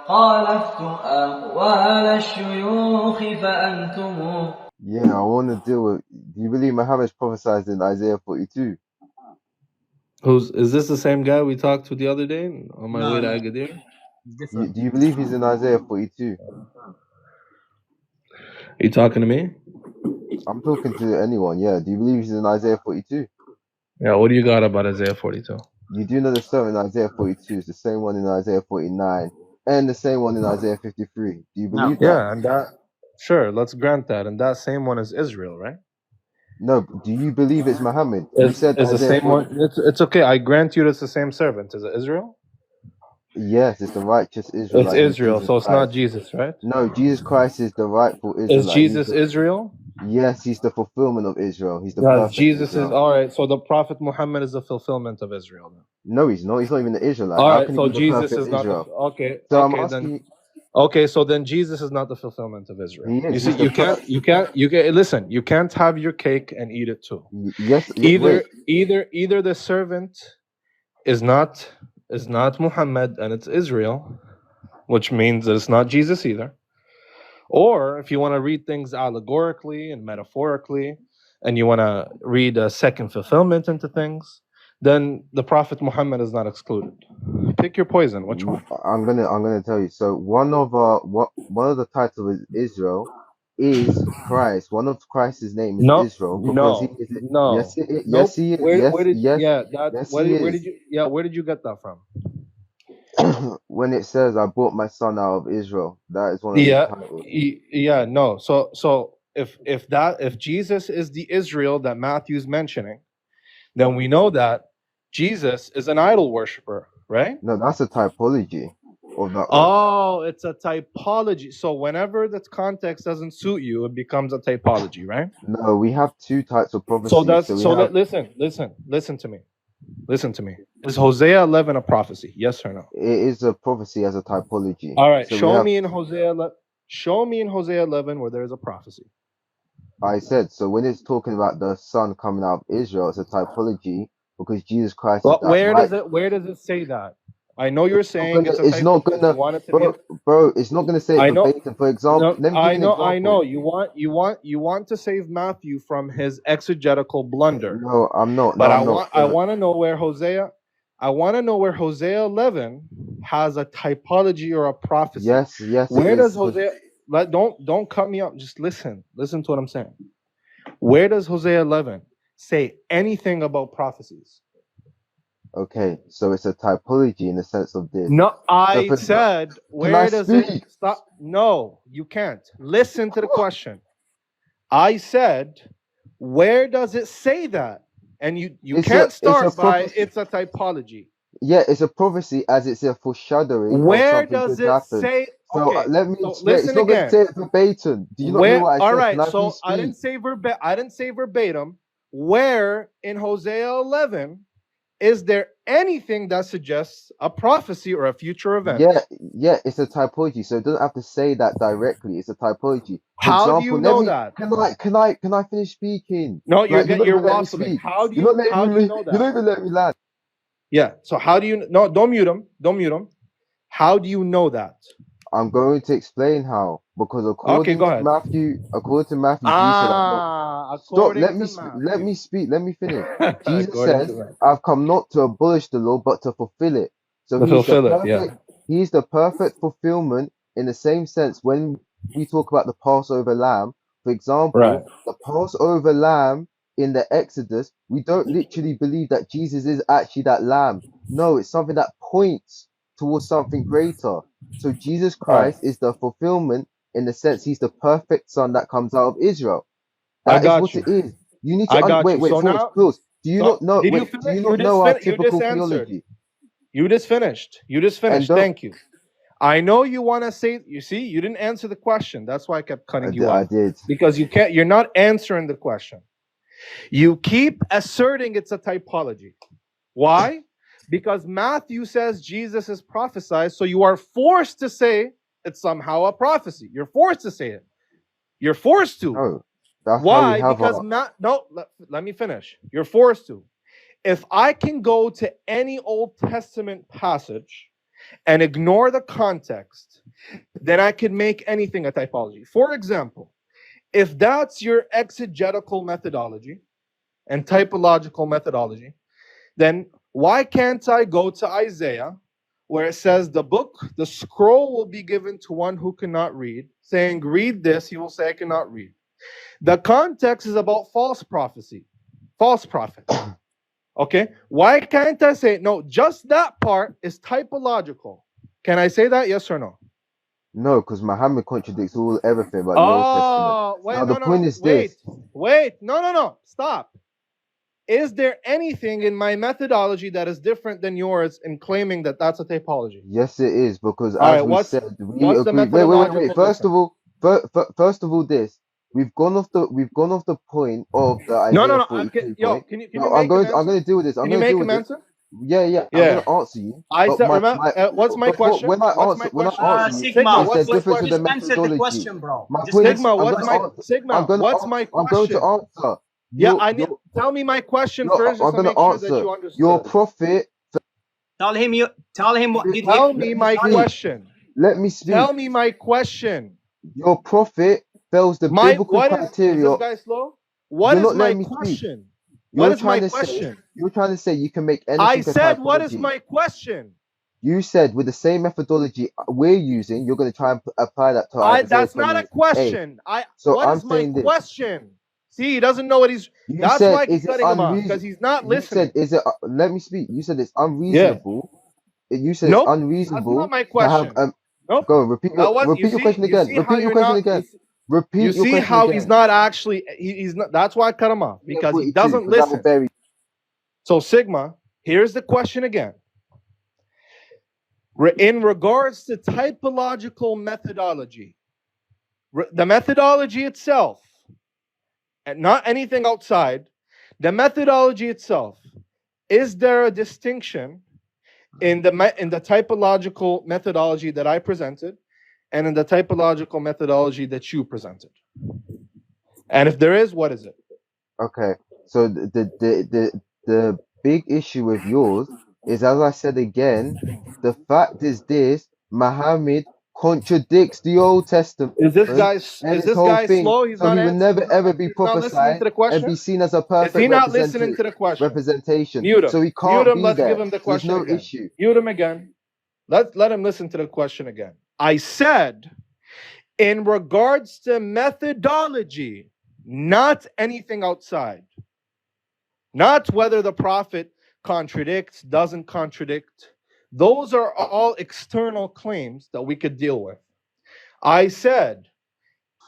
خالفتم أقوال الشيوخ فأنتم. Yeah, I want to deal with. Do you believe Muhammad's prophesied in Isaiah 42? Is this the same guy we talked to the other day on my way to No, Agadir? it's different. Do you believe he's in Isaiah 42? Are you talking to me? I'm talking to anyone. Yeah. Do you believe he's in Isaiah 42? Yeah, what do you got about Isaiah 42? You do know the story in Isaiah 42 is the same one in Isaiah 49 and the same one in Isaiah 53. Do you No. believe that? Yeah, and that, sure, let's grant that. And that same one is Israel, right? No. Do you believe it's Muhammad? You said Is the Isaiah same 40. one? It's okay. I grant you it's the same servant. Is it Israel? Yes, it's the righteous It's Israelite who's Israel, Jesus so it's not Christ. Jesus, right? No, Jesus Christ is the rightful Is Israelite. Jesus Israel? Yes, he's the fulfillment of Israel. He's the Yes, perfect Jesus is Israel. all right. So the Prophet Muhammad is the fulfillment of Israel. Then. No, he's not. He's not even an Israelite. All How right, can he so be the Jesus perfect is not the Israel? okay. So I'm Okay, asking then you, okay, so then Jesus is not the fulfillment of Israel. he is. You see, He's the you can't listen. You can't have your cake and eat it too. yes, wait. Either the servant is not Muhammad and it's Israel, which means that it's not Jesus either. Or if you want to read things allegorically and metaphorically, and you want to read a second fulfillment into things, then the Prophet Muhammad is not excluded. Pick your poison. Which one? I'm gonna tell you. So one of the titles of Israel is Christ. One of Christ's name is Israel because he No, is. no, Yes, nope. he is. Where did Yes, he where is. did you get that from? When it says, "I brought my son out of Israel," that is one of his titles. No. So if Jesus is the Israel that Matthew's mentioning, then we know that Jesus is an idol worshiper, right? No, that's a typology of that one. Oh, it's a typology. So whenever the context doesn't suit you, it becomes a typology, right? No, we have two types of So prophecies. listen to me. Listen to me. Is Hosea 11 a prophecy? Yes or no? It is a prophecy as a typology. All right. So Show me in Hosea 11 where there is a prophecy. I said, so when it's talking about the son coming out of Israel, it's a typology because Jesus Christ is Well, that right. where does it say that? I know you're It's not saying gonna, it's a it's not typology. You gonna, want it to be. bro, it's not gonna say it I know. verbatim. For example, No, let me give you an I example. know. You want to save Matthew from his exegetical blunder. No, I'm not. But No, I'm not. I want to know where Hosea 11 has a typology or a prophecy. Yes, Where it does is. Hosea don't cut me up. Just listen to what I'm saying. Where does Hosea 11 say anything about prophecies? Okay, so it's a typology in the sense of this. No, So I said, can I where does speak? it stop? No, you can't. Listen to the question. I said, where does it say that? And you can't start by it's a typology. Yeah, it's a prophecy as it's a foreshadowing of Where something does good it happen. say? So Okay, let me so explain. It's listen not going to again. say it verbatim. Do you not hear Where? what I All said? right. Can I So please I didn't speak? say verbatim. Where in Hosea 11 is there anything that suggests a prophecy or a future event? Yeah, it's a typology, so it doesn't have to say that directly. It's a typology. For How example, do you know that? can I finish speaking? No, Like you're not you're even letting me waffling. speak. How do You're you not letting me. know You're not that? even letting me land. Yeah. So how do you? No, don't mute him. Don't mute him. How do you know that? I'm going to explain how. Because Okay, go ahead. according to Matthew, Jesus said, Stop. According to Matthew. Let me speak. Let me finish. Jesus According says, to Matthew. "I've come not to abolish the law, but to fulfill it." So To fulfill it, yeah. He's the perfect fulfillment in the same sense when we talk about the Passover lamb. For example, Right. the Passover lamb in the Exodus, we don't literally believe that Jesus is actually that lamb. No, it's something that points towards something greater. So Jesus Christ is the fulfillment in the sense he's the perfect son that comes out of Israel. I That is got what you. it is. You need I to got wait, you. wait, So before it's now, close. Do you not know? did you Wait, do finish? you not know our You typical just answered. theology? You just finished. And don't. Thank you. I know you want to say. You see, you didn't answer the question. That's why I kept cutting you I off. did. Because you can't. You're not answering the question. You keep asserting it's a typology. Why? Because Matthew says Jesus is prophesied, so you are forced to say it's somehow a prophecy. You're forced to say it. You're forced to. No, that's how we Why? have Because let me finish. You're forced to. If I can go to any Old Testament passage and ignore the context, then I could make anything a typology. For example, if that's your exegetical methodology and typological methodology, then why can't I go to Isaiah, where it says the scroll will be given to one who cannot read, saying, read this, he will say, I cannot read. The context is about false prophecy, false prophet. Okay? Why can't I say, no, just that part is typological? Can I say that, yes or no? No, because Muhammad contradicts everything about the Old Testament. Wait, Now, the point is this. Wait, no, stop. Is there anything in my methodology that is different than yours in claiming that that's a typology? Yes, it is, because All right, as we said, we what's the agree. Wait. methodological First of all, first of all, this we've gone off the point of the Isaiah No. 42 Yo, point. can you No, make an answer? I'm going to deal with this. Can you make an answer? Yeah. I'm going to answer you. I said, what's my question? When I answer you, Sigma, it's the difference with the just answer the methodology. question, bro. My Just point is, Sigma, what's my question? I'm going to answer. Tell me my question No, first, just I'm to going make to sure that answer. you understood. Your prophet. tell him what did Tell me my question. Let me speak. Tell me my question. Your prophet fails the biblical criteria. Is this guy slow? What is my question? What is my question? You're trying to say you can make anything. I said, what is my question? You said with the same methodology we're using, you're going to try and apply that to Isaiah. That's not a question. What is my question? See, he doesn't know what he's. That's why he's cutting him off, because he's not listening. You said, let me speak. You said it's unreasonable. Yeah. You said it's unreasonable. That's not my question. Nope. Go repeat your question again. Repeat your question again. You see how he's not actually. He's not. That's why I cut him off, because he doesn't listen. So Sigma, here's the question again. In regards to typological methodology, the methodology itself, and not anything outside, the methodology itself, is there a distinction in the typological methodology that I presented and in the typological methodology that you presented? And if there is, what is it? Okay, so the big issue with yours is, as I said again, the fact is this: Muhammad contradicts the Old Testament. Is this guy slow? He's so he will never ever be prophesied and be seen as a perfect representation. Mute him. So he can't be Let's there. give him the question. There's no again. issue. Mute him again. Let him listen to the question again. I said, in regards to methodology, not anything outside, not whether the prophet contradicts, doesn't contradict. Those are all external claims that we could deal with. I said,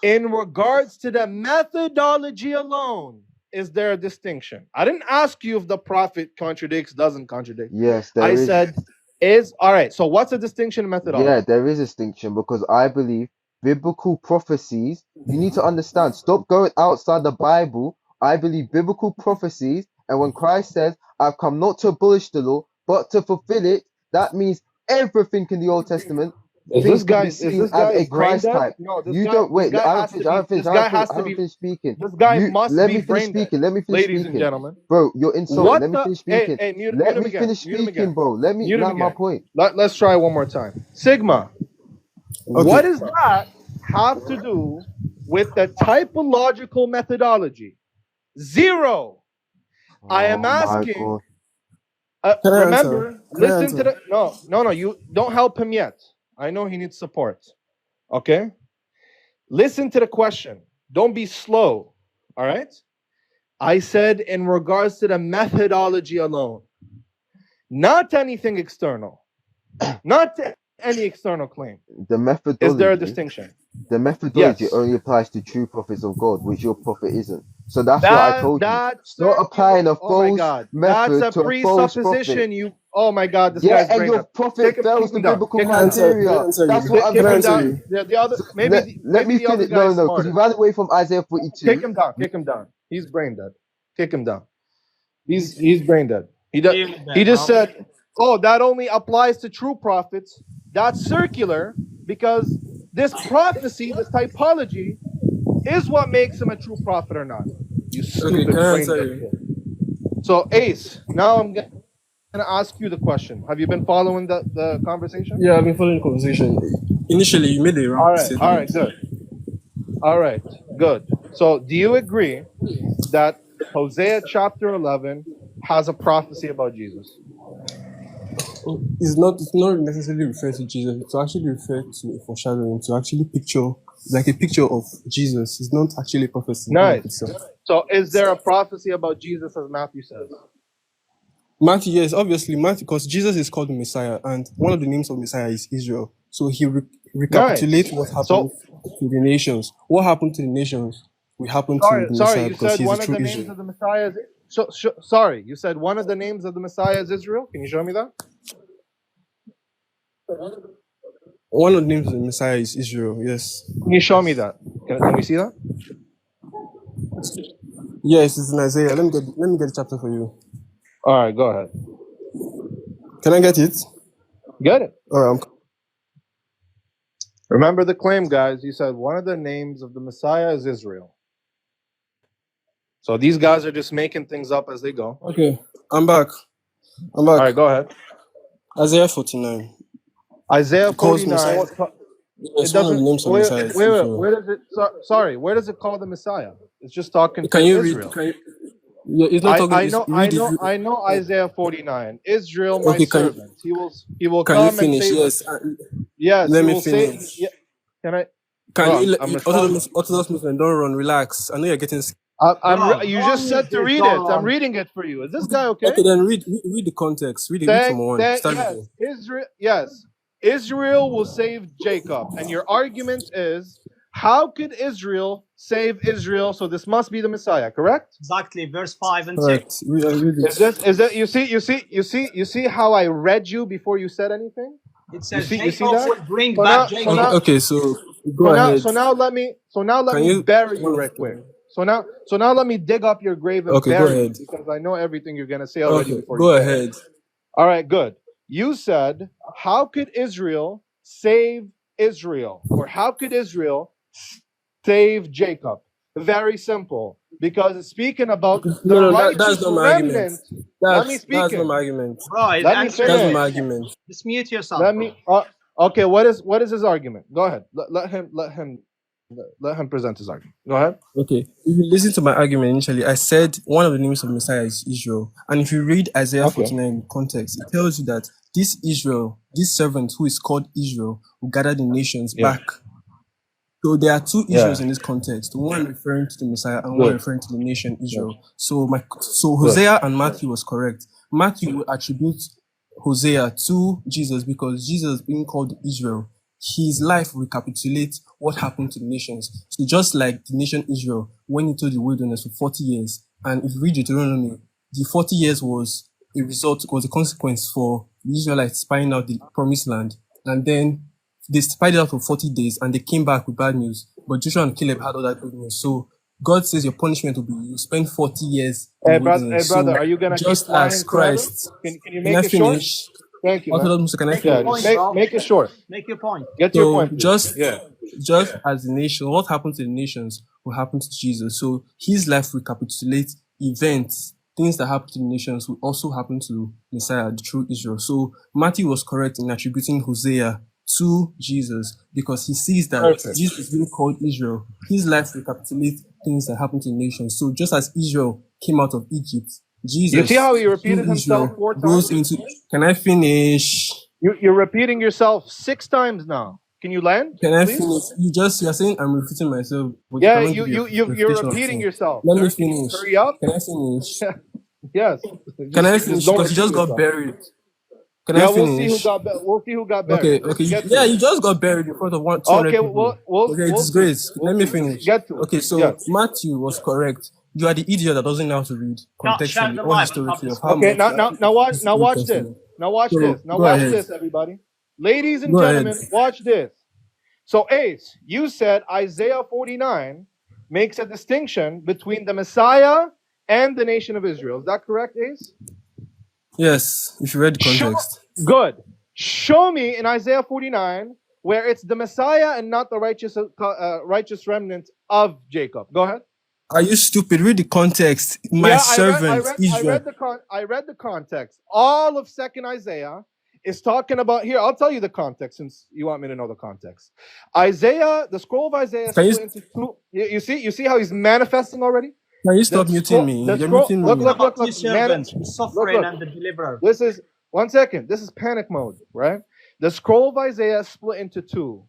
in regards to the methodology alone, is there a distinction? I didn't ask you if the prophet contradicts, doesn't contradict. Yes, I said, all right, so what's the distinction in methodology? Yeah, there is a distinction, because I believe biblical prophecies, you need to understand, stop going outside the Bible. I believe biblical prophecies, and when Christ says, I've come not to abolish the law, but to fulfill it, that means everything in the Old Testament. Is this guy a Christ type? No, you don't wait. I haven't finished speaking. This guy must let be me finish speaking. Let me finish ladies speaking. and gentlemen. Bro, you're insulting. Let me finish speaking. Let me finish speaking, bro. Let me land my point. Let's try one more time. Sigma, what does that have to do with the typological methodology? Zero. I am asking. Remember, listen to the no. You don't help him yet. I know he needs support. Okay? Listen to the question. Don't be slow. All right? I said in regards to the methodology alone, not anything external, not any external claim. The methodology. Is there a distinction? The methodology only applies to true prophets of God, which your prophet isn't. So that's what I told you. Stop applying a false method that's a to a false prophet. Oh my God, this guy's and your prophet fails the biblical criteria. That's what I'm going to do. Let me finish. No, because you ran away from Isaiah 42. Kick him down. He's brain dead. Kick him down. He's brain dead. He just said, oh, that only applies to true prophets. That's circular, because this prophecy, this typology, is what makes him a true prophet or not. You stupid brain dead kid. So Ace, now I'm getting going to ask you the question. Have you been following the conversation? Yeah, I've been following the conversation. Initially, you made a All wrong right. All right. statement. Good. All right. Good. So, do you agree that Hosea chapter 11 has a prophecy about Jesus? It's not necessarily referring to Jesus. It's actually referred to a foreshadowing, to actually picture, like a picture of Jesus. It's not actually a prophecy in and of Nice. itself. So, is there a prophecy about Jesus as Matthew says? Matthew, yes, obviously, Matthew, because Jesus is called the Messiah, and one of the names of Messiah is Israel. So he recapitulates Nice. what happened So, to the nations. What happened to the nations will happen to the sorry, Messiah you because said he's the one of true the names Israel. of the Messiah is. Sorry, you said one of the names of the Messiah is Israel. Can you show me that? One of the names of the Messiah is Israel, yes. Can you show me that? Can we see that? Yes, it's in Isaiah. Let me get the chapter for you. All right, go ahead. Can I get it? Get it. All right, Remember the claim, guys. You said one of the names of the Messiah is Israel. So these guys are just making things up as they go. okay. I'm back. All right, go ahead. Isaiah 49. Isaiah It calls Messiah. 49. Yes, It one of the doesn't. names of Wait. Messiah is Israel. Where does it? Sorry. Where does it call the Messiah? It's just talking Can to you read? Israel. Yeah, it's not talking. I It's, know. read it. I know Isaiah 49. Israel, my Okay, servant. He will can you come and finish? save. Yes. Yes, Let he me will save. finish. Yeah. Can I? Can No, you? I'm responding. Orthodox Muslim, don't run. Relax. I know you're getting. Bro, You don't just use said to this. read Hold it. I'm on. reading it for you. Is this guy okay? Okay, then read the context. Read from one. Start reading. Yes. Israel will save Jacob. And your argument is, how could Israel save Israel? So this must be the Messiah, correct? Exactly, verse 5 and 6. Correct. Read it. Is that you see how I read you before you said anything? It says You see Jacob that? will bring So back now Jacob. Okay, so go ahead. let Can me you? bury you right quick. So now let me dig up your grave and Okay, go bury you ahead. because I know everything you're gonna say already Okay, before you go say it. ahead. All right, good. You said, how could Israel save Israel? Or how could Israel save Jacob? Very simple. Because it's speaking about the No, that's righteous not my argument. remnant. Let me speak That's not in. my argument. Bro, his Let me answer That's not finish. my argument. Just mute yourself. Let me. Okay. What is his argument? Go ahead. Let him present his argument. Go ahead. Okay, if you listen to my argument initially, I said one of the names of Messiah is Israel. And if you read Isaiah Okay. 49 in context, it tells you that this Israel, this servant who is called Israel, will gather the nations Yeah. back. So there are two Yeah. Israels in this context, one referring to the Messiah and one Good. referring to the nation Israel. Good. So Hosea and Matthew was correct. Matthew will attribute Hosea to Jesus because Jesus being called Israel, his life recapitulates what happened to the nations. So just like the nation Israel went into the wilderness for 40 years, and if you read Deuteronomy, the 40 years was a consequence for the Israelites spying out the promised land. And then they spied it out for 40 days and they came back with bad news. But Joshua and Caleb had all that good news. So God says your punishment will be you spend 40 years in the wilderness. Brother, So are you gonna keep just flying as forever? Christ, Can you can make I it short? finish? Thank you, man. Orthodox Muslim, can I Make your finish? point, bro. Make it short. Make your point. Get your So point, please. just as the nation, what happened to the nations will happen to Jesus. So his life recapitulates events, things that happen to the nations will also happen to Messiah, the true Israel. So Matthew was correct in attributing Hosea to Jesus because he sees that Perfect. Jesus is being called Israel. His life recapitulates things that happen to the nations. So just as Israel came out of Egypt, Jesus, You see how he through repeated himself Israel, 4 goes times? into. Can I finish? You're repeating yourself 6 times now. Can you land? Can I Please? finish? You're saying I'm repeating myself, but you Yeah, cannot give your you're clarification of repeating things. yourself. Let me Sir. Can you finish. hurry up? Can I finish? Yes. Can I Just finish? don't Because you repeat just got yourself. buried. Can I Yeah, we'll see finish? who got Okay, buried. Let's okay. get to Yeah, it. you just got buried in front of 200 Okay, people. Okay, it we'll is see. great. We'll Let me see. finish. Get to it. Okay, so Yes. Matthew was correct. You are the idiot that doesn't know how to read Shut contextually the or Bible and historically of how stop Okay, Matthew now actually is now Old watch this. Testament. Now watch So this. Now go watch ahead. this, everybody. Ladies and Go ahead. gentlemen, watch this. So Ace, you said Isaiah 49 makes a distinction between the Messiah and the nation of Israel. Is that correct, Ace? Yes, if you read the context. Good. Show me in Isaiah 49 where it's the Messiah and not the righteous remnant of Jacob. Go ahead. Are you stupid? Read the context. My servant Israel. I read the context. All of second Isaiah is talking about here. I'll tell you the context since you want me to know the context. Isaiah, the scroll of Isaiah Can you split into two. You see how he's manifesting already? can you stop muting me? The You're scroll. muting Look, me. look, look, About two look. servants, the sovereign Look. and the deliverer. This is 1 second. This is panic mode, right? The scroll of Isaiah is split into two.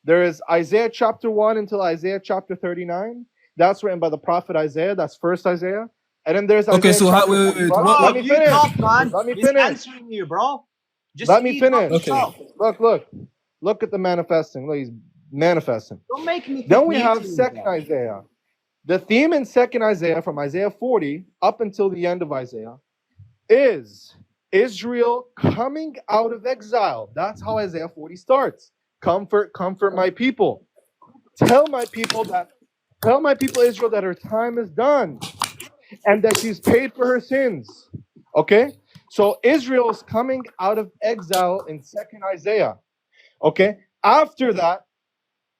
There is Isaiah chapter 1 until Isaiah chapter 39. That's written by the prophet Isaiah. That's first Isaiah. And then there's Isaiah Okay, so how, chapter wait. 41. Bro, Let me you finish. talk, man. Let me He's finish. answering you, bro. Just Let me speak up finish. yourself. Look. Look at the manifesting. Look, he's manifesting. Don't make me Then we keep have muting you, second bro. Isaiah. The theme in second Isaiah, from Isaiah 40 up until the end of Isaiah, is Israel coming out of exile. That's how Isaiah 40 starts. Comfort my people. Tell my people Israel that her time is done and that she's paid for her sins. Okay? So Israel is coming out of exile in second Isaiah. Okay? After that,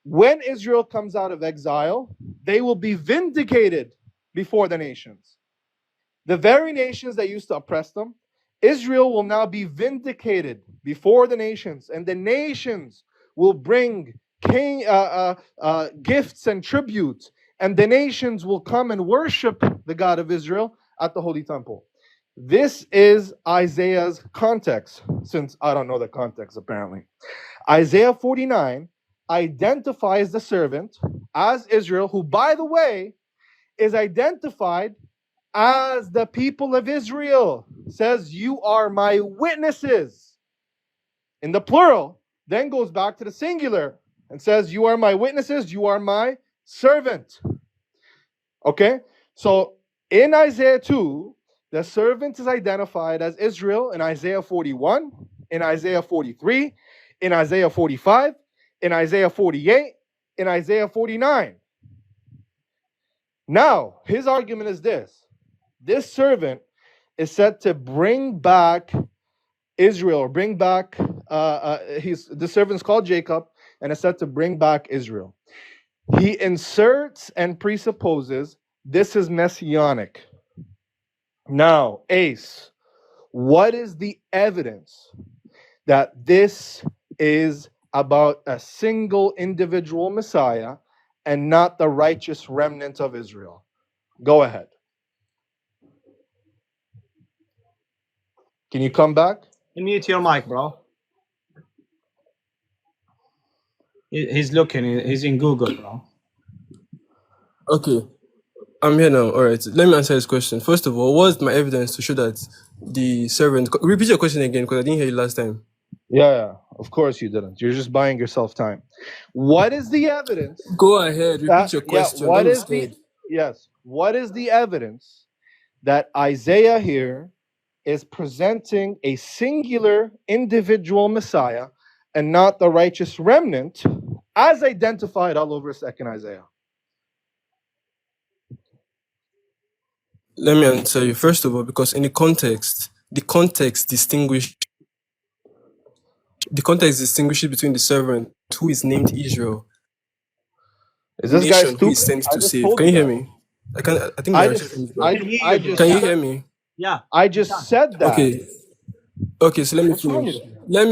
when Israel comes out of exile, they will be vindicated before the nations. The very nations that used to oppress them, Israel will now be vindicated before the nations, and the nations will bring gifts and tribute, and the nations will come and worship the God of Israel at the Holy Temple. This is Isaiah's context, since I don't know the context apparently. Isaiah 49 identifies the servant as Israel, who, by the way, is identified as the people of Israel. Says, you are my witnesses. In the plural, then goes back to the singular and says, you are my witnesses, you are my servant. Okay? So in Isaiah 2, the servant is identified as Israel in Isaiah 41, in Isaiah 43, in Isaiah 45, in Isaiah 48, in Isaiah 49. Now, his argument is this. This servant is said to bring back Israel, or bring back, the servant's called Jacob, and is said to bring back Israel. He inserts and presupposes this is messianic. Now, Ace, what is the evidence that this is about a single individual Messiah and not the righteous remnant of Israel? Go ahead. Can you come back? Mute your mic, bro. He's looking. He's in Google, bro. Okay, I'm here now. All right, let me answer this question. First of all, what's my evidence to show that the servant? Repeat your question again, because I didn't hear you last time. Yeah, of course you didn't. You're just buying yourself time. What is the evidence? Go ahead, repeat your question. What is the evidence that Isaiah here is presenting a singular individual Messiah and not the righteous remnant as identified all over second Isaiah? Let me answer you. First of all, because in the context distinguishes between the servant who is named Israel, Is this guy nation who is stupid? sent to save. Can you hear me? I think can you hear me? Yeah. I just said that. Okay, so let me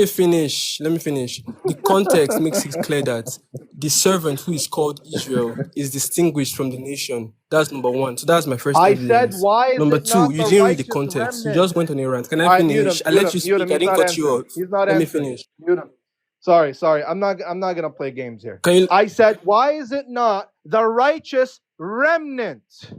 finish. The context makes it clear that the servant who is called Israel is distinguished from the nation. That's number one. So that's my first evidence. Said, why is number it two, not you the didn't read the righteous context. remnant? You just went on a rant. Can I finish? I let you speak. I didn't cut you off. He's not let me answering. finish. Sorry. I'm not gonna play games here. I said, why is it not the righteous remnant?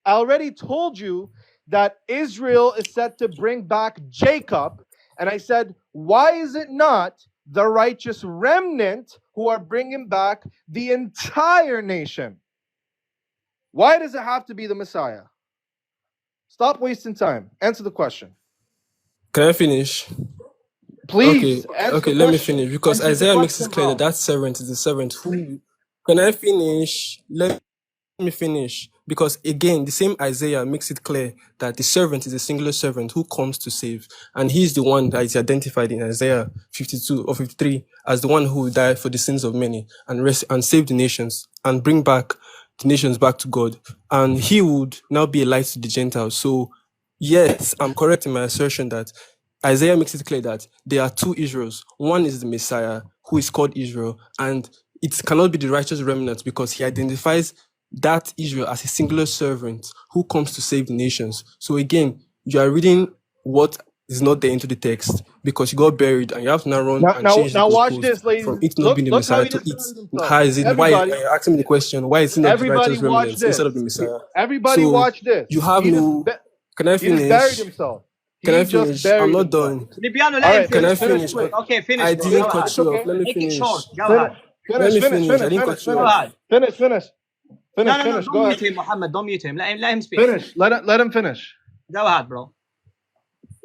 I already told you that Israel is set to bring back Jacob, and I said, why is it not the righteous remnant who are bringing back the entire nation? Why does it have to be the Messiah? Stop wasting time. Answer the question. Can I finish? Please. Okay, let me finish. Because Isaiah makes it clear that servant is the servant who... Can I finish? Let me finish. Because again, the same Isaiah makes it clear that the servant is a singular servant who comes to save. And he's the one that is identified in Isaiah 52 or 53 as the one who will die for the sins of many and save the nations and bring back the nations back to God, and he would now be a light to the Gentiles. So, yes, I'm correct in my assertion that Isaiah makes it clear that there are two Israels. One is the Messiah, who is called Israel, and it cannot be the righteous remnant because he identifies that Israel as a singular servant who comes to save the nations. So again, you are reading what is not there into the text because you got buried and you have to now run and change the Now watch goalpost this, ladies. from it not being the Look how Messiah he to just it. started himself. How is it? Why Everybody, are you asking me the question? Why is it not the everybody righteous watch remnants instead of the this. Messiah? Everybody So watch this. you have He just no. ba- Can I he just buried finish? himself. Can I He just finish? I'm buried not himself. done. Libiano, All let him right, Can I finish. finish, finish? finish. Okay, finish, I bro. Finish. Go didn't ahead. cut It's you off. okay. Let me Make it finish. short. Go Finish, ahead. Let me finish, finish. I didn't finish, cut you Go finish, off. ahead. finish, finish, No, finish, no, no. finish. Don't Go mute ahead. him, Muhammad. Don't mute him. Let him speak. Finish. Let him finish. Go ahead, bro.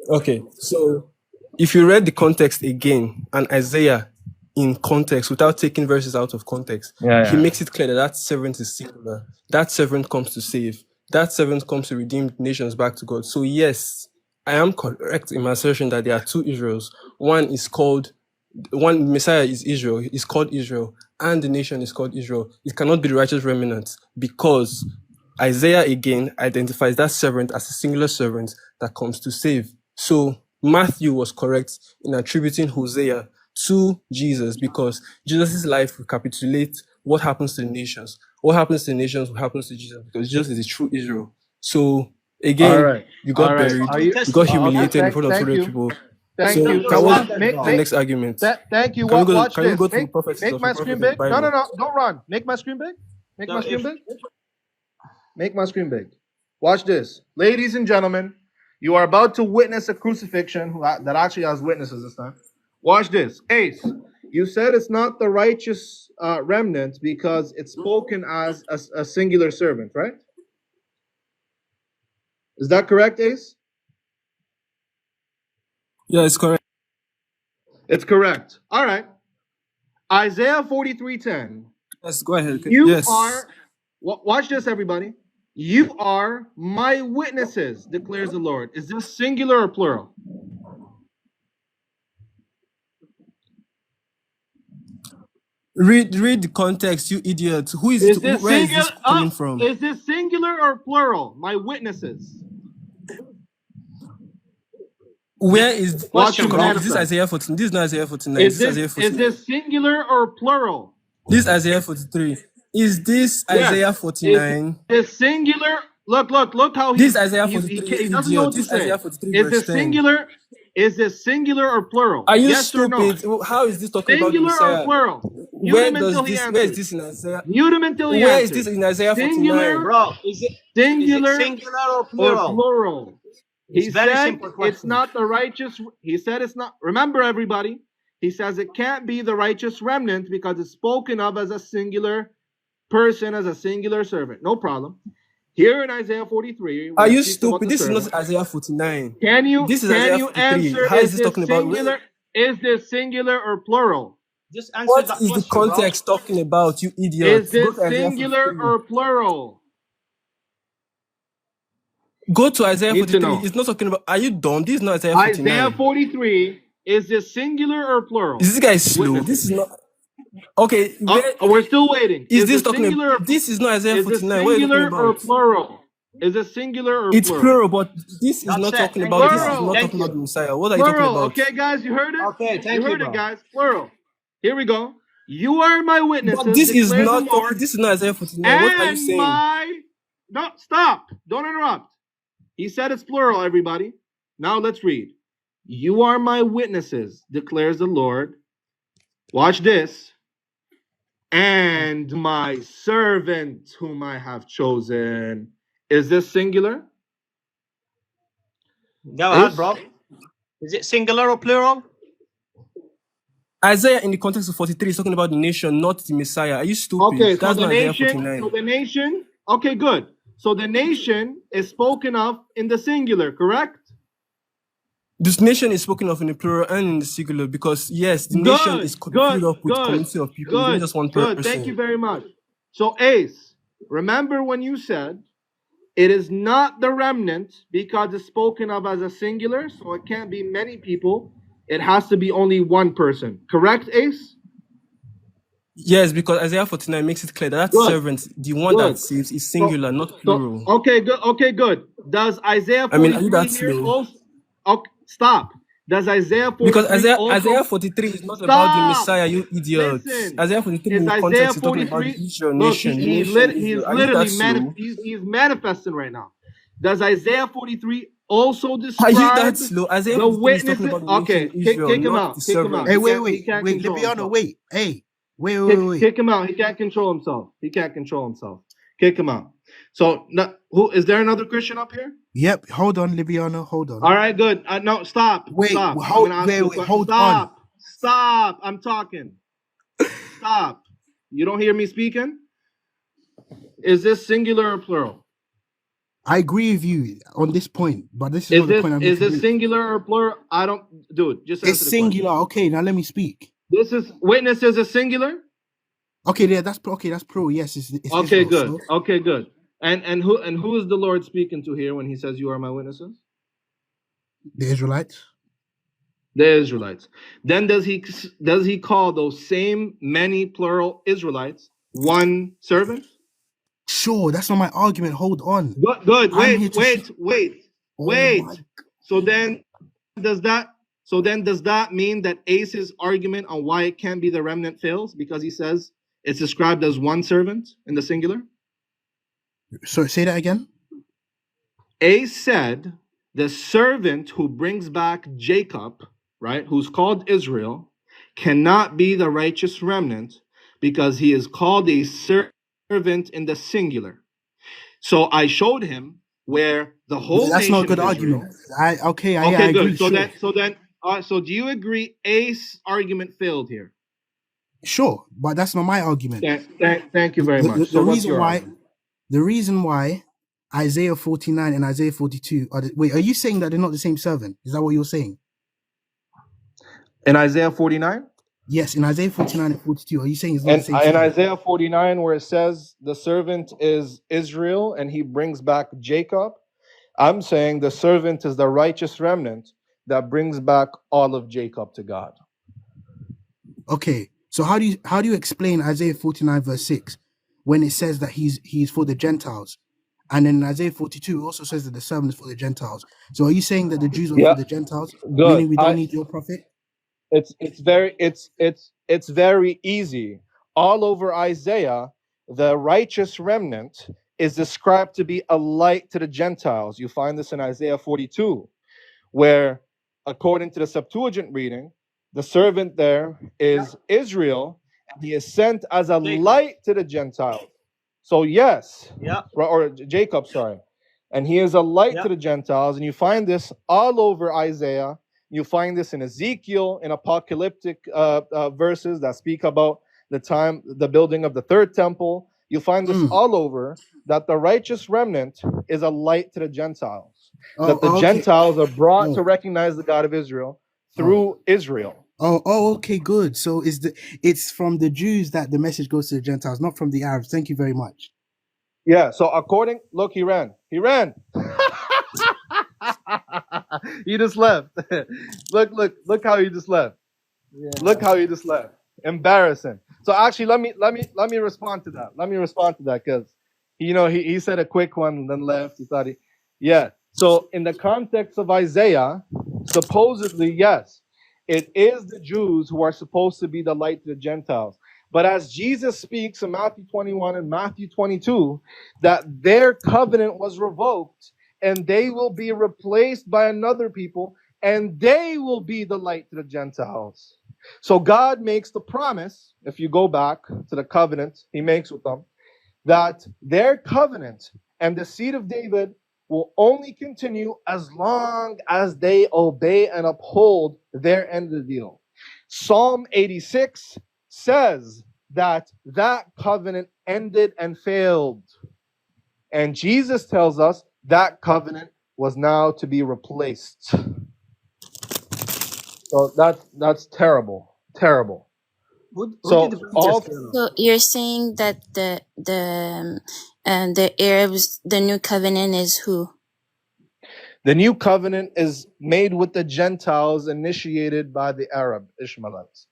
Okay, so if you read the context again and Isaiah in context without taking verses out of context, he makes it clear that that servant is singular. That servant comes to save. That servant comes to redeem nations back to God. So yes, I am correct in my assertion that there are two Israels. One Messiah is Israel, is called Israel, and the nation is called Israel. It cannot be the righteous remnant because Isaiah again identifies that servant as a singular servant that comes to save. So Matthew was correct in attributing Hosea to Jesus because Jesus' life recapitulates what happens to the nations. What happens to the nations happens to Jesus because Jesus is the true Israel. So All again, right. you All got right. buried, Are you you got okay? humiliated in front of Thank 200 you. people. Thank So you. You're So can we what? standard, Make go to the bro. next argument? thank you. Can we What? go? Watch Can we this. go to prophecies Make of the my screen prophet in the big. No, no, Bible? no. Don't run. Make my screen big. Make So my screen if big. Make my screen big. Watch this, ladies and gentlemen. You are about to witness a crucifixion that actually has witnesses this time. Watch this, Ace. You said it's not the righteous remnant because it's spoken as a singular servant, right? Is that correct, Ace? Yeah, it's correct. It's correct. All right. Isaiah 43:10. Yes, go ahead. You Yes. are, watch this, everybody. You are my witnesses, declares the Lord. Is this singular or plural? Read the context, you idiot. Who is it? Is this Where is singular? this coming from? Is this singular or plural? My witnesses. Where is Watch question, him come on? bro. Is this manifest. Isaiah 14? This is not Isaiah 49. Is This is Isaiah is 49. this singular or plural? This is Isaiah 43. Is this Yes. Isaiah Is 49? this singular? Look how This is he's Isaiah he 43, he you doesn't know idiot. what to This is Isaiah say. 43, Is verse this 10. singular? Is this singular or plural? Are you Yes or no? stupid? How is this talking about the Singular or Messiah? plural? Mute him until he Where is answers. this in Isaiah? Mute him until he Where is this answers. in Isaiah 49? Singular, Bro, is it singular, singular or or plural? plural? It's He very said simple it's question. not the righteous. He said it's not. Remember, everybody. He says it can't be the righteous remnant because it's spoken of as a singular person, as a singular servant. No problem. Here in Isaiah 43, Are where it you speaks about stupid? the This is servant, not Isaiah 49. can you This is Isaiah 53. answer? How is Is this this talking about? singular? Is this singular or plural? Just answer What that is the question, bro. context talking about, you Is idiot? Go this to Isaiah singular 43. or plural? Go to Isaiah Need to 43. know. It's not talking about. Are you dumb? This is not Isaiah Isaiah 49. 43. Is this singular or plural? This guy is slow. This Witnesses. is not. Okay, We're still waiting. is Is this this talking about? singular? This is not Isaiah Is this 49. What are you talking singular or about? plural? Is it singular or It's plural? plural, but this is That's not it. talking Thank about. you, This bro. is not Thank talking about you. the Messiah. What are you talking Plural. about? Okay, guys, you heard it? Okay, You thank you, heard it, bro. guys. Plural. Here we go. You are my But witnesses, this is declares the not talking. Lord, This is not Isaiah 49. What are you and saying? my. No, stop. Don't interrupt. He said it's plural, everybody. Now let's read. You are my witnesses, declares the Lord. Watch this. And my servant whom I have chosen. Is this singular? Go ahead, bro. Is it singular or plural? Isaiah in the context of 43 is talking about the nation, not the Messiah. Are you stupid? Okay, so That's the not Isaiah nation, 49. okay, good. So the nation is spoken of in the singular, correct? This nation is spoken of in the plural and in the singular because yes, the nation is filled up with community of people. It's not just one person. good. Thank you very much. So Ace, remember when you said it is not the remnant because it's spoken of as a singular, so it can't be many people. It has to be only one person. Correct, Ace? Yes, because Isaiah 49 makes it clear that Good, servant, the one that good. saves, is So, singular, not plural. okay, good, okay, good. Does Isaiah I mean, are you 43 that here slow? also? Okay, stop. Does Isaiah Because 43 Isaiah also? 43 is not about the Stop. Messiah, you idiots. Listen. Isaiah 43 Is in Isaiah context is talking about the 43? Israel Look, nation, the nation Israel. he's Are you that literally slow? he's manifesting right now. Does Isaiah 43 also Are you that describe slow? Isaiah the 43 is talking witnesses? about the Okay, nation Israel, kick him not out. the Kick him out. Hey, servant. He can't control Libiano, himself. wait. Hey, wait. Kick him out. He can't control himself. He can't control himself. Kick him out. So, who is there another Christian up here? Yep, hold on, Libiano, hold on. All right, good. No, stop. Wait, Stop. I'm hold, gonna ask you a question. hold on. Stop. Stop. I'm talking. Stop. You don't hear me speaking? Is this singular or plural? I agree with you on this point, but this is not the point I'm Is making. this singular or plural? I don't, dude. Just answer It's the singular. question. Okay, now let me speak. This is witnesses is singular. Okay, yeah, that's plural. Yes, it's Okay, Israel. good. Okay, good. And who is the Lord speaking to here when He says, "You are my witnesses"? The Israelites. The Israelites. Then does he call those same many plural Israelites one servant? Sure, that's not my argument. Hold on. Good. I'm here Wait. to my... So then does that mean that Ace's argument on why it can't be the remnant fails because he says it's described as one servant in the singular? Sorry, say that again. Ace said the servant who brings back Jacob, right, who's called Israel, cannot be the righteous remnant because he is called a servant in the singular. So I showed him where the whole That's nation not a good of Israel, argument. I okay, agree. good. So Sure. so do you agree Ace's argument failed here? Sure, but that's not my argument. Thank you very much. So what's your argument? The reason why Isaiah 49 and Isaiah 42 are are you saying that they're not the same servant? Is that what you're saying? In Isaiah 49? Yes, in Isaiah 49 and 42, are you saying it's not the same servant? In Isaiah 49, where it says the servant is Israel and he brings back Jacob, I'm saying the servant is the righteous remnant that brings back all of Jacob to God. Okay, so how do you explain Isaiah 49 verse 6 when it says that he's for the Gentiles? And then in Isaiah 42 it also says that the servant is for the Gentiles. So are you saying that the Jews are for the Gentiles, Good. meaning we don't need your prophet? It's very easy. All over Isaiah, the righteous remnant is described to be a light to the Gentiles. You find this in Isaiah 42, where, according to the Septuagint reading, the servant there is Israel, and he is sent as a light to the Gentiles. So yes, or Jacob, sorry, and he is a light to the Gentiles, and you find this all over Isaiah. You find this in Ezekiel, in apocalyptic verses that speak about the building of the third temple. You find this all over, that the righteous remnant is a light to the Gentiles. That the Gentiles are brought to recognize the God of Israel through Israel. Okay, good. So it's from the Jews that the message goes to the Gentiles, not from the Arabs. Thank you very much. Yeah, so look, he ran. He just left. Look how he just left. Yeah. Look how he just left. Embarrassing. So actually, let me respond to that. Because he said a quick one and then left. He thought So in the context of Isaiah, supposedly yes, it is the Jews who are supposed to be the light to the Gentiles. But as Jesus speaks in Matthew 21 and Matthew 22, that their covenant was revoked and they will be replaced by another people, and they will be the light to the Gentiles. So God makes the promise, if you go back to the covenant he makes with them, that their covenant and the seed of David will only continue as long as they obey and uphold their end of the deal. Psalm 86 says that covenant ended and failed. And Jesus tells us that covenant was now to be replaced. So that's terrible. So you're saying that the Arabs, the new covenant is who? The new covenant is made with the Gentiles, initiated by the Arab Ishmaelites.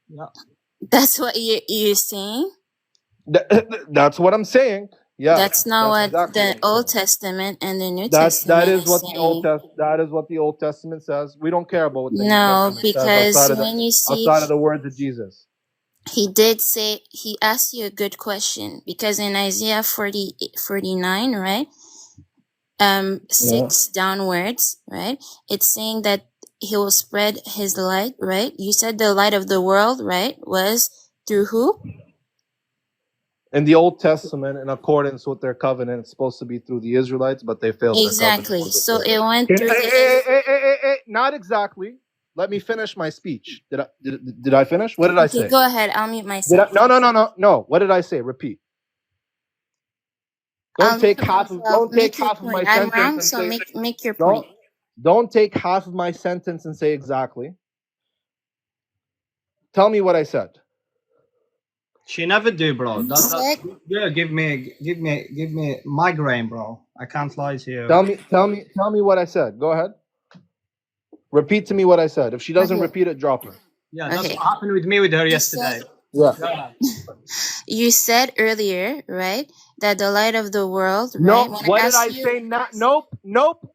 Yeah. That's what you're saying? That's what I'm saying. Yeah, that's not what exactly the what I'm Old saying. Testament and the New That Testament is is what the Old saying. that is what the Old Testament says. We don't care about what the New No, Testament says because when you see, outside of the words of Jesus. he did say, he asked you a good question, because in Isaiah 49, right? 6 downwards, right? It's saying that he will spread his light, right? You said the light of the world, right? Was through who? In the Old Testament, in accordance with their covenant, it's supposed to be through the Israelites, but they failed their covenant. Exactly. So it went through Not exactly. Let me finish my speech. Did I finish? What did I say? Go ahead. I'll mute myself. No. What did I say? Repeat. Don't take half of my I'm sentence wrong, and so say make your point. don't take half of my sentence and say exactly. Tell me what I said. She never do, bro. Yeah, give me migraine, bro. I can't lie to you. Tell me what I said. Go ahead. Repeat to me what I said. If she doesn't repeat it, drop her. Yeah, that's what happened with me with her yesterday. Yeah. You said earlier, right, that the light of the world, right? No, what did I say? Nope.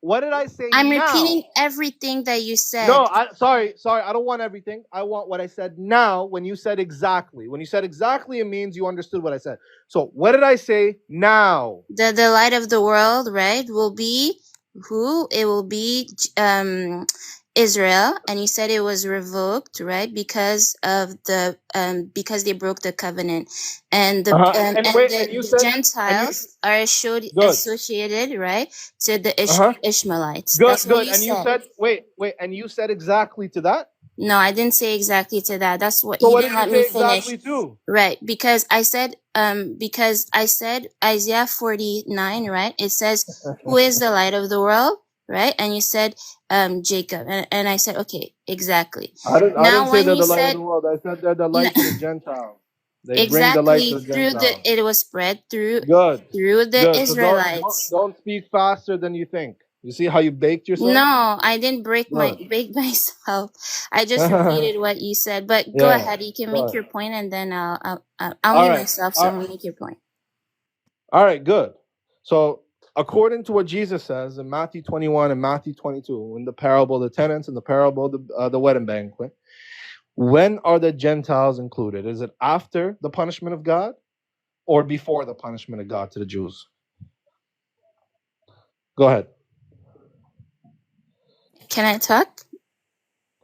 What did I say? I'm repeating everything that you said. No, sorry. I don't want everything. I want what I said now. When you said exactly, it means you understood what I said. So what did I say now? The light of the world, right, will be who? It will be Israel, and you said it was revoked, right, because of the because they broke the covenant, and the Gentiles are associated, right, to the Ishmaelites. That's what you and said. You said wait, and you said exactly to that? No, I didn't say exactly to that. That's what so you what didn't did let you me say finish. Exactly to? Right, because I said Isaiah 49, right? It says, who is the light of the world, right? And you said Jacob, and I said, okay, exactly. I didn't say they're the light of the world. I said they're the light to the Gentiles. They bring the light to the Gentiles. It was spread through Good. the Israelites. So don't speak faster than you think. You see how you baked yourself? No, I didn't break myself. I just repeated what you said. But go ahead, you can make your point, and then I'll mute myself. So I'll make your point. All right, good. So according to what Jesus says in Matthew 21 and Matthew 22, in the parable of the tenants and the parable of the wedding banquet, when are the Gentiles included? Is it after the punishment of God or before the punishment of God to the Jews? Go ahead. Can I talk?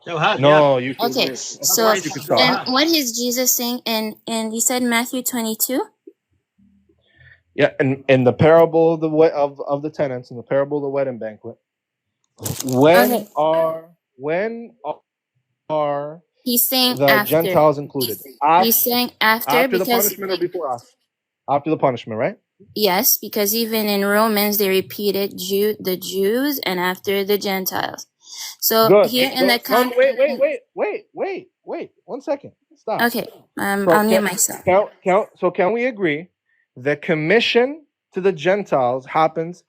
Go ahead. No, yeah. you can. Okay. So and what is Jesus saying? And you said Matthew 22. Yeah, and in the parable of the tenants and the parable of the wedding banquet, when are he's saying the after. Gentiles included? He's saying after the punishment or before us? After the punishment, right? Yes, because even in Romans they repeated the Jews and after the Gentiles. So here in the wait. 1 second. Stop. Okay. I'll mute myself. So can we agree the commission to the Gentiles happens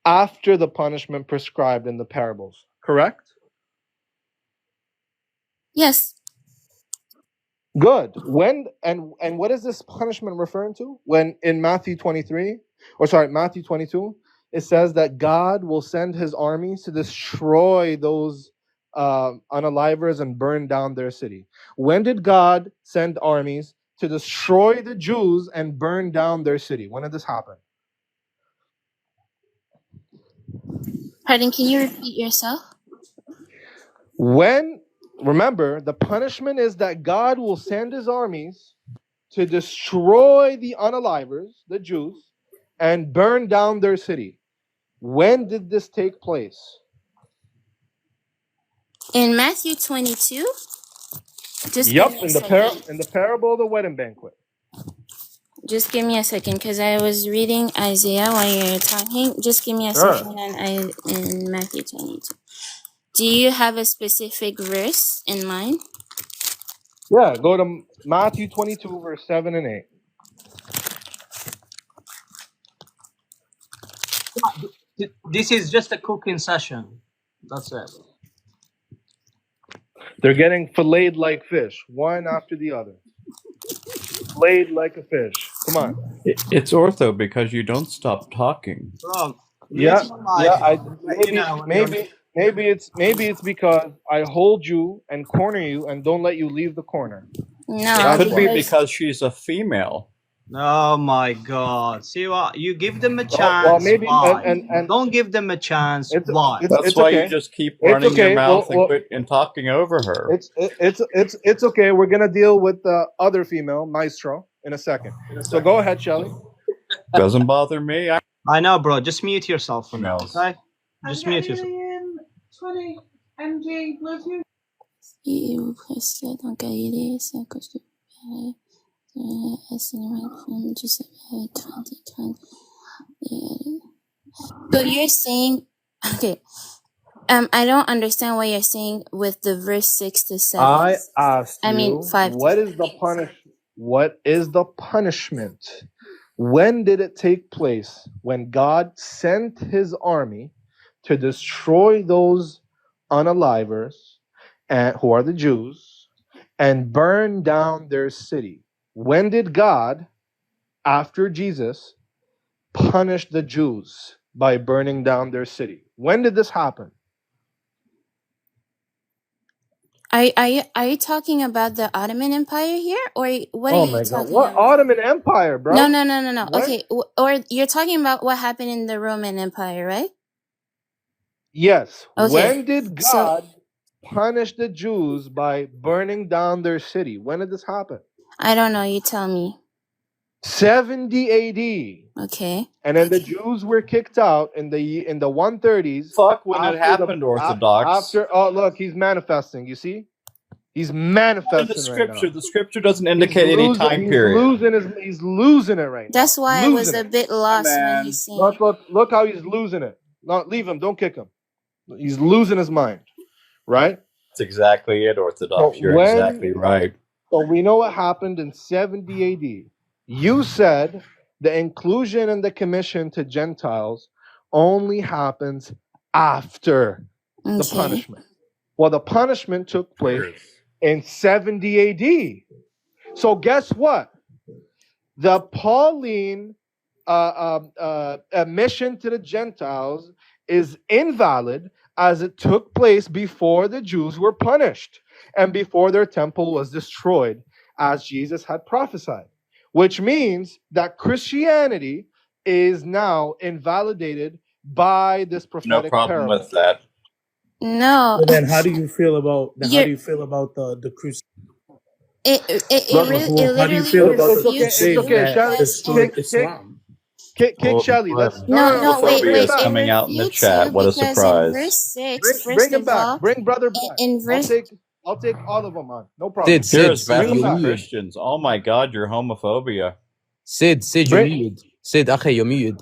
after the punishment prescribed in the parables, correct? Yes. Good. When and what is this punishment referring to? When in Matthew 22, it says that God will send his armies to destroy those unalivers and burn down their city. When did God send armies to destroy the Jews and burn down their city? When did this happen? Pardon, can you repeat yourself? Remember, the punishment is that God will send his armies to destroy the unalivers, the Jews, and burn down their city. When did this take place? In Matthew 22? Just in the parable of the wedding banquet. Just give me a second, because I was reading Isaiah while you're talking. Just give me a second, and in Matthew 22. Do you have a specific verse in mind? Yeah, go to Matthew 22, verse 7 and 8. This is just a cooking session. That's it. They're getting filleted like fish, one after the other. flayed like a fish. Come on. It's ortho because you don't stop talking. Bro, Yeah, mute your mic. yeah. Let you know when you're- Maybe it's because I hold you and corner you and don't let you leave the corner. No, It could be because she's a female. Oh my God! See what? You give them a chance. Well, maybe why? and Don't give them a chance. Why? That's why you just keep running your mouth and quit and talking over her. It's okay. We're gonna deal with the other female, Maestro, in a second. So go ahead, Shelly. Doesn't bother me. I know, bro. Just mute yourself for now, Females. okay? Just mute yourself. 20 MG Bluetooth. Il vous précède en Galilée, c'est à cause de So you're saying, okay, I don't understand what you're saying with the verse 6 to 7. I asked you, 5 to 7. What is the punishment? When did it take place? When God sent his army to destroy those unalivers, and who are the Jews, and burn down their city. When did God, after Jesus, punish the Jews by burning down their city? When did this happen? Are you talking about the Ottoman Empire here, or what are you talking What about? Ottoman Empire, bro? No. What? Okay, or you're talking about what happened in the Roman Empire, right? Yes. Okay. When did God punish the Jews by burning down their city? When did this happen? I don't know. You tell me. 70 AD. Okay. And then the Jews were kicked out in the 130s. Fuck when it happened, Orthodox. Oh, look, he's manifesting. You see, he's manifesting In the scripture, right now. the scripture doesn't indicate any time period. He's losing it right now. That's why I was a bit lost when he's saying. Look how he's losing it. No, leave him. Don't kick him. He's losing his mind, right? That's exactly it, Orthodox. You're exactly right. So we know what happened in 70 AD. You said the inclusion and the commission to Gentiles only happens after the punishment. Well, the punishment took place in 70 AD. So guess what? The Pauline mission to the Gentiles is invalid as it took place before the Jews were punished and before their temple was destroyed, as Jesus had prophesied. Which means that Christianity is now invalidated by this prophetic No problem parable. with that. No. So then, how do you feel about the crucifixion? How do you feel about Islam? Kick Shelly. No, wait. Is coming out in the chat. What a surprise. In verse 6, Bring him back. Bring brother back. In verse, I'll take all of them on. No problem. There's Baptist Christians. Oh my God, your homophobia. Sid, you're muted. Sid, akhi, you're muted.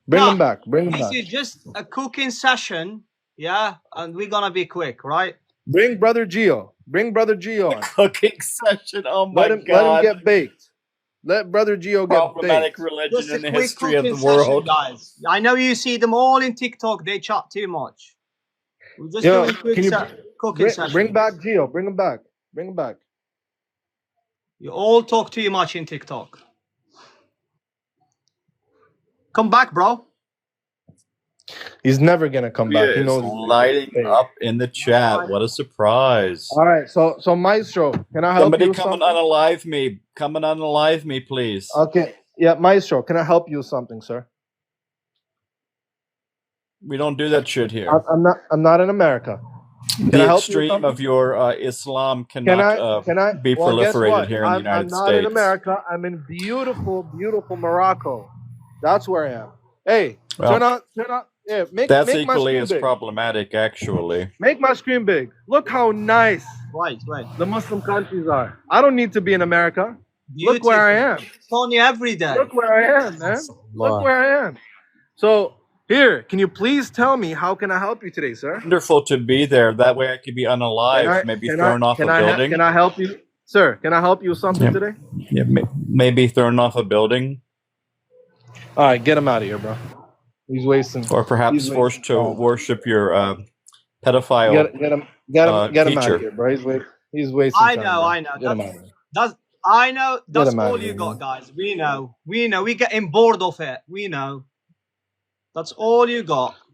Bring him back. This is just a cooking session, yeah, and we're gonna be quick, right? Bring brother Gio. On. Cooking session. Oh my God. Let him get baked. Let brother Gio get Problematic baked. religion Just in the quick history of the cooking session, world. guys. I know you see them all in TikTok. They chat too much. We're just doing quick cooking session. Bring back Gio. Bring him back. You all talk too much in TikTok. Come back, bro. He's never gonna come back. He knows. Lighting up in the chat. What a surprise! All right, so Maestro, can I help Somebody you? Come and unalive me. Come and unalive me, please. Okay, yeah, Maestro, can I help you with something, sir? We don't do that shit here. I'm not in America. The extreme of your Islam cannot be proliferated here in the United States. I'm not in America. I'm in beautiful Morocco. That's where I am. Hey, turn on. Yeah, that's make equally my as big. Problematic, actually. Make my screen big. Look how nice Right. the Muslim countries are. I don't need to be in America. Beautiful. Look where I am. It's on you every day. Look where I am, man. Look where I am. So here, can you please tell me how can I help you today, sir? Wonderful to be there. That way I could be unalived, maybe thrown off a building. Can I help you, sir? Can I help you with something today? Yeah, maybe thrown off a building. All right, get him out of here, bro. He's wasting. Or perhaps forced to worship your pedophile. Get him out of here, bro. He's wasting. I time, know. Get him out of here. I know. That's him out all of you here, got, man. guys. We know. We're getting bored of it. We know. That's all you got.